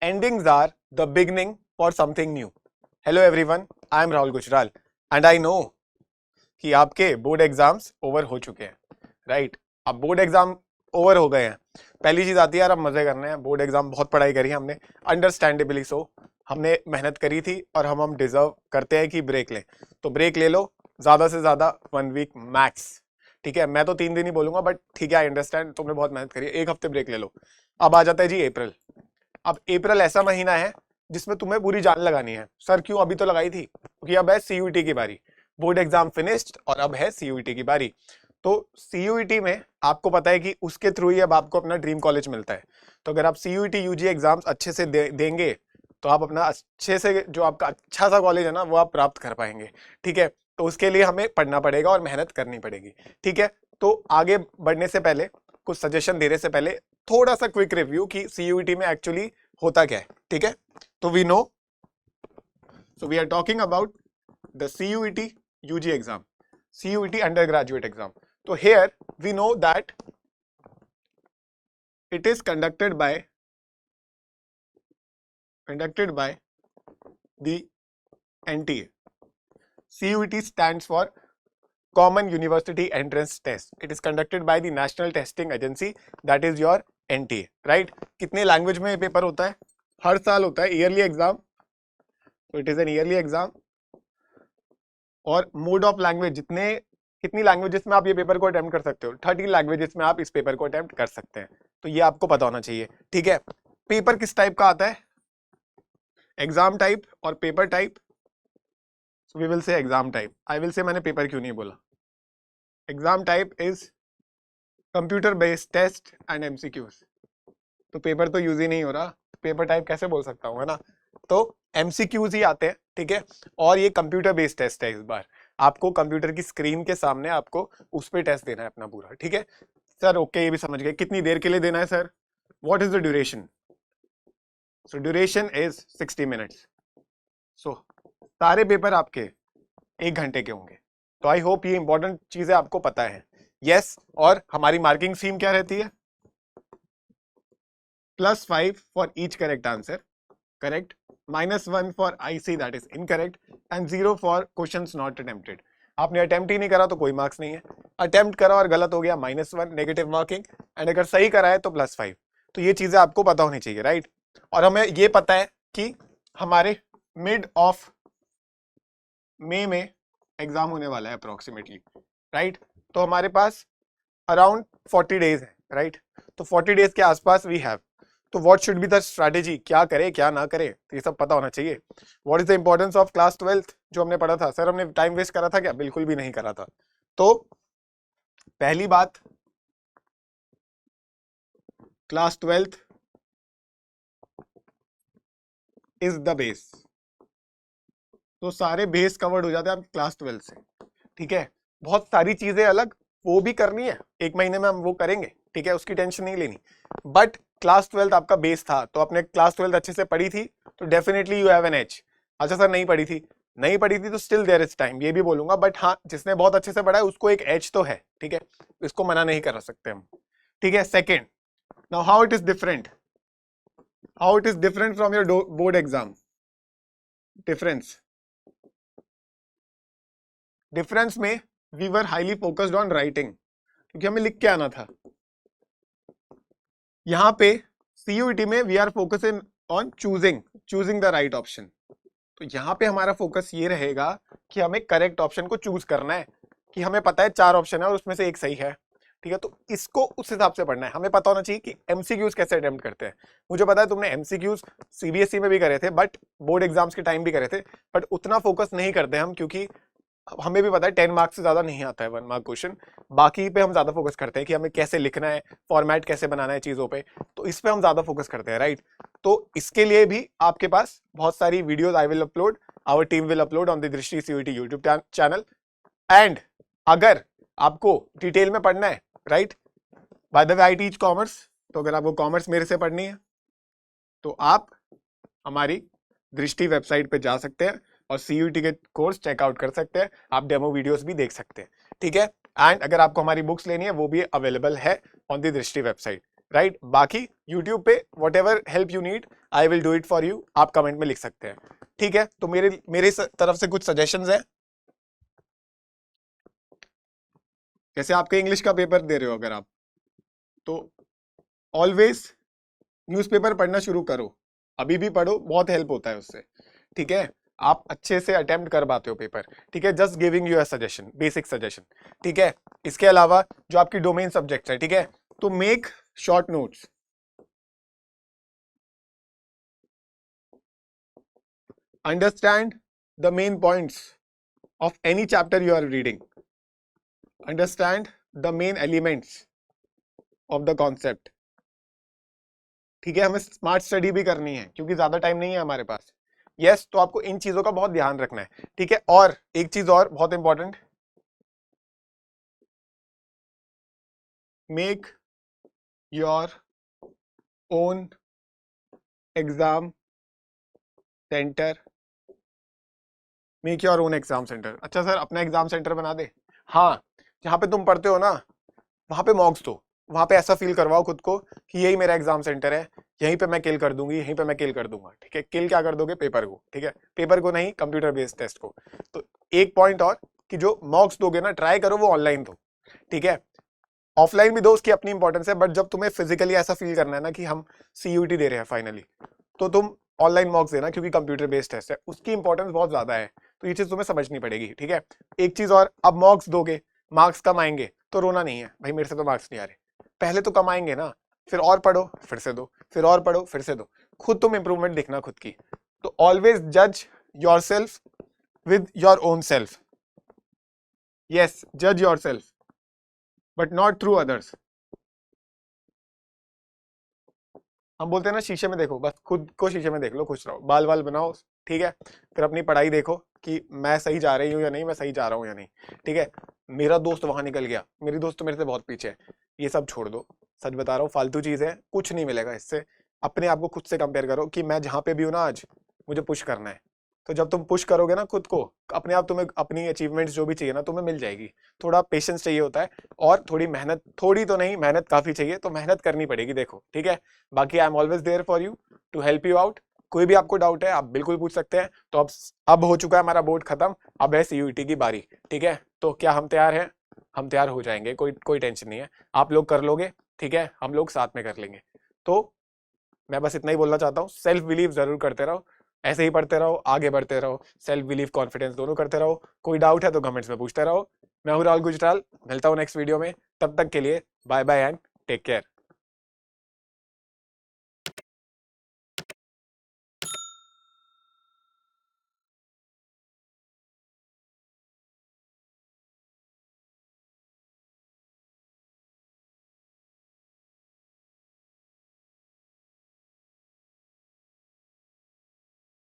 endings are the beginning for something new. Hello everyone, I am Rahul Gujral and I know कि आपके board exams over हो चुके हैं, right? अब board exam over हो गए हैं, पहली चीज आती है यार अब मजे करने हैं। बोर्ड एग्जाम बहुत पढ़ाई करी है हमने, अंडरस्टैंडेबली सो, हमने मेहनत करी थी और हम डिजर्व करते हैं कि ब्रेक लें, तो ब्रेक ले लो, ज्यादा से ज्यादा 1 वीक मैक्स, ठीक है? मैं तो 3 दिन ही बोलूंगा, बट ठीक है, आई अंडरस्टैंड, तुमने बहुत मेहनत करी है, 1 हफ्ते ब्रेक ले लो। अब आ जाता है जी अप्रैल। अब अप्रैल ऐसा महीना है जिसमें तुम्हें पूरी जान लगानी है। सर क्यों? अभी तो लगाई थी, क्योंकि अब है सीयूईटी की बारी। बोर्ड एग्जाम फिनिश्ड और अब है सीयूईटी की बारी। तो सीयूईटी में आपको पता है कि उसके थ्रू ही अब आपको अपना ड्रीम कॉलेज मिलता है। तो अगर आप सीयूईटी यूजी एग्जाम्स अच्छे से देंगे तो आप अपना अच्छे से जो आपका अच्छा सा कॉलेज है ना वो आप प्राप्त कर पाएंगे, ठीक है? तो उसके लिए हमें पढ़ना पड़ेगा और मेहनत करनी पड़ेगी, ठीक है? तो आगे बढ़ने से पहले, कुछ सजेशन देने से पहले, थोड़ा सा क्विक रिव्यू कि सीयूईटी में एक्चुअली होता क्या है, ठीक है? तो we know, so we are talking about the CUET UG exam, CUET undergraduate exam. So here we know that it is conducted by the NTA. CUET stands for Common University Entrance Test. It is conducted by the National Testing Agency, that is your NTA, right? कितने language में paper होता है? हर साल होता है, yearly exam. तो it is an yearly exam. और mode of language, कितनी लैंग्वेजेस में आप ये पेपर को अटेम्प्ट कर सकते हो? 13 लैंग्वेजेस में आप इस पेपर को अटेम्प्ट कर सकते हैं। तो ये आपको पता होना चाहिए, ठीक है? पेपर किस टाइप का आता है? एग्जाम टाइप और paper type. So we will say exam type. I will say, मैंने पेपर क्यों नहीं बोला? Exam type is computer based test and MCQs। तो पेपर तो यूज ही नहीं हो रहा, पेपर टाइप कैसे बोल सकता हूँ, है ना? तो MCQs ही आते हैं, ठीक है? और ये कंप्यूटर बेस्ड टेस्ट है। इस बार आपको कंप्यूटर की स्क्रीन के सामने आपको उस पर टेस्ट देना है अपना पूरा, ठीक है सर? ओके, ये भी समझ गए। कितनी देर के लिए देना है sir? What is the duration? So duration is 60 minutes. So सारे पेपर आपके 1 घंटे के होंगे। तो आई होप ये इंपॉर्टेंट चीजें आपको पता है। यस, और हमारी मार्किंग स्कीम क्या रहती है? +5 for each correct answer, correct, -1 for IC that is incorrect, and 0 for questions not attempted. आपने अटेम्प्ट ही नहीं करा तो कोई मार्क्स नहीं है, अटेम्प्ट करा और गलत हो गया -1, नेगेटिव मार्किंग, एंड अगर सही करा है तो +5। तो ये चीजें आपको पता होनी चाहिए, राइट? और हमें ये पता है कि हमारे मिड ऑफ मई में एग्जाम होने वाला है अप्रोक्सीमेटली, राइट? तो हमारे पास अराउंड 40 डेज है, राइट? तो 40 डेज के आसपास वी हैव। तो what should be the strategy, क्या करे क्या ना करे, तो ये सब पता होना चाहिए। What is the importance of class 12th, जो हमने पढ़ा था? सर हमने टाइम वेस्ट करा था क्या? बिल्कुल भी नहीं करा था। तो पहली बात, class 12th is the base. तो सारे बेस कवर्ड हो जाते हैं आप क्लास 12 से, ठीक है? बहुत सारी चीजें अलग वो भी करनी है, 1 महीने में हम वो करेंगे, ठीक है? उसकी टेंशन नहीं लेनी। बट क्लास 12 आपका बेस था, तो आपने क्लास 12 अच्छे से पढ़ी थी, तो definitely you have an edge. अच्छा सर नहीं पढ़ी थी तो स्टिल देयर इज टाइम, ये भी बोलूंगा। बट हाँ, जिसने बहुत अच्छे से पढ़ा है उसको एक एज तो है, ठीक है? इसको मना नहीं कर सकते हम, ठीक है? Second, now how it is different from your board exam? Difference में we were highly focused on writing, क्योंकि हमें लिख के आना था। यहाँ पे CUET में we are focusing on choosing the right option. तो यहाँ पे हमारा फोकस ये रहेगा कि हमें करेक्ट ऑप्शन को चूज करना है, कि हमें पता है 4 ऑप्शन है और उसमें से एक सही है, ठीक है? तो इसको उस हिसाब से पढ़ना है। हमें पता होना चाहिए कि MCQs कैसे अटेम्प्ट करते हैं। मुझे पता है तुमने MCQs CBSE में भी करे थे, बट बोर्ड एग्जाम्स के टाइम भी करे थे, बट उतना फोकस नहीं करते हम, क्योंकि हमें भी पता है 10 मार्क्स से ज्यादा नहीं आता है 1 मार्क क्वेश्चन। बाकी पे हम ज्यादा फोकस करते हैं कि हमें कैसे लिखना है, फॉर्मेट कैसे बनाना है चीजों पे, तो इस पे हम ज्यादा फोकस करते हैं, राइट? तो इसके लिए भी आपके पास बहुत सारी videos I will upload, our team will upload on the Drishti CUET YouTube channel. And अगर आपको डिटेल में पढ़ना है, right, by the way I teach commerce, तो अगर आपको कॉमर्स मेरे से पढ़नी है तो आप हमारी दृष्टि वेबसाइट पे जा सकते हैं और CUET के कोर्स चेकआउट कर सकते हैं। आप डेमो वीडियोस भी देख सकते हैं, ठीक है? एंड अगर आपको हमारी बुक्स लेनी है वो भी अवेलेबल है ऑन द दृष्टि वेबसाइट, राइट? बाकी यूट्यूब पे what ever help you need I will do it for you, आप कमेंट में लिख सकते हैं, ठीक है। तो मेरे तरफ से कुछ सजेशंस हैं। जैसे आपके इंग्लिश का पेपर दे रहे हो अगर आप, तो ऑलवेज न्यूज़पेपर पढ़ना शुरू करो, अभी भी पढ़ो, बहुत हेल्प होता है उससे, ठीक है। आप अच्छे से अटेम्प्ट कर पाते हो पेपर, ठीक है। Just giving you a suggestion, basic suggestion, ठीक है। इसके अलावा जो आपकी डोमेन सब्जेक्ट है, ठीक है, तो make short notes, understand the main points of any chapter you are reading, understand the main elements of the concept, ठीक है। हमें स्मार्ट स्टडी भी करनी है क्योंकि ज्यादा टाइम नहीं है हमारे पास, यस। तो आपको इन चीजों का बहुत ध्यान रखना है, ठीक है। और एक चीज और बहुत important, make your own exam centre, make your own exam centre. अच्छा सर, अपना एग्जाम सेंटर बना दे, हाँ। जहाँ पे तुम पढ़ते हो ना, वहां पे मॉक्स दो, वहां पे ऐसा फील करवाओ खुद को कि यही मेरा एग्जाम सेंटर है, यहीं पे मैं किल कर दूंगी, यहीं पे मैं किल कर दूंगा, ठीक है। किल क्या कर दोगे? पेपर को, ठीक है। पेपर को नहीं, कंप्यूटर बेस्ड टेस्ट को। तो एक पॉइंट और कि जो मॉक्स दोगे ना, ट्राई करो वो ऑनलाइन दो, ठीक है। ऑफलाइन भी दो, उसकी अपनी इंपॉर्टेंस है, बट जब तुम्हें फिजिकली ऐसा फील करना है ना कि हम CUET दे रहे हैं फाइनली, तो तुम ऑनलाइन मॉक्स देना, क्योंकि कंप्यूटर बेस्ड टेस्ट है, उसकी इंपॉर्टेंस बहुत ज्यादा है। तो ये चीज तुम्हें समझनी पड़ेगी, ठीक है। एक चीज और, अब मॉक्स दोगे, मार्क्स कम आएंगे तो रोना नहीं है भाई, मेरे से तो मार्क्स नहीं आ रहे, पहले तो कम आएंगे ना, फिर और पढ़ो, फिर से दो, फिर और पढ़ो, फिर से दो, खुद तुम इंप्रूवमेंट देखना खुद की। तो ऑलवेज जज your self with your own self, yes, जज your self but not through others. हम बोलते हैं ना, शीशे में देखो, बस खुद को शीशे में देख लो, खुश रहो, बाल बाल बनाओ, ठीक है। फिर अपनी पढ़ाई देखो कि मैं सही जा रही हूँ या नहीं, मैं सही जा रहा हूँ या नहीं, ठीक है। मेरा दोस्त वहां निकल गया, मेरी दोस्त तो मेरे से बहुत पीछे है, ये सब छोड़ दो, सच बता रहा हूँ, फालतू चीज है, कुछ नहीं मिलेगा इससे। अपने आप को खुद से कंपेयर करो कि मैं जहां पे भी हूँ ना आज, मुझे पुश करना है। तो जब तुम पुश करोगे ना खुद को, अपने आप तुम्हें अपनी अचीवमेंट्स जो भी चाहिए ना, तुम्हें मिल जाएगी। थोड़ा पेशेंस चाहिए होता है, और थोड़ी मेहनत, थोड़ी तो नहीं, मेहनत काफी चाहिए, तो मेहनत करनी पड़ेगी, देखो, ठीक है। बाकी I am always there for you to help you out. कोई भी आपको डाउट है आप बिल्कुल पूछ सकते हैं। तो अब हो चुका है हमारा बोर्ड खत्म, अब है CUET की बारी, ठीक है। तो क्या हम तैयार हैं? हम तैयार हो जाएंगे, कोई कोई टेंशन नहीं है, आप लोग कर लोगे, ठीक है, हम लोग साथ में कर लेंगे। तो मैं बस इतना ही बोलना चाहता हूँ, सेल्फ बिलीव जरूर करते रहो, ऐसे ही पढ़ते रहो, आगे बढ़ते रहो, सेल्फ बिलीव कॉन्फिडेंस दोनों करते रहो। कोई डाउट है तो कमेंट्स में पूछते रहो। मैं हूँ राहुल गुजराल, मिलता हूँ नेक्स्ट वीडियो में, तब तक के लिए bye bye and take care.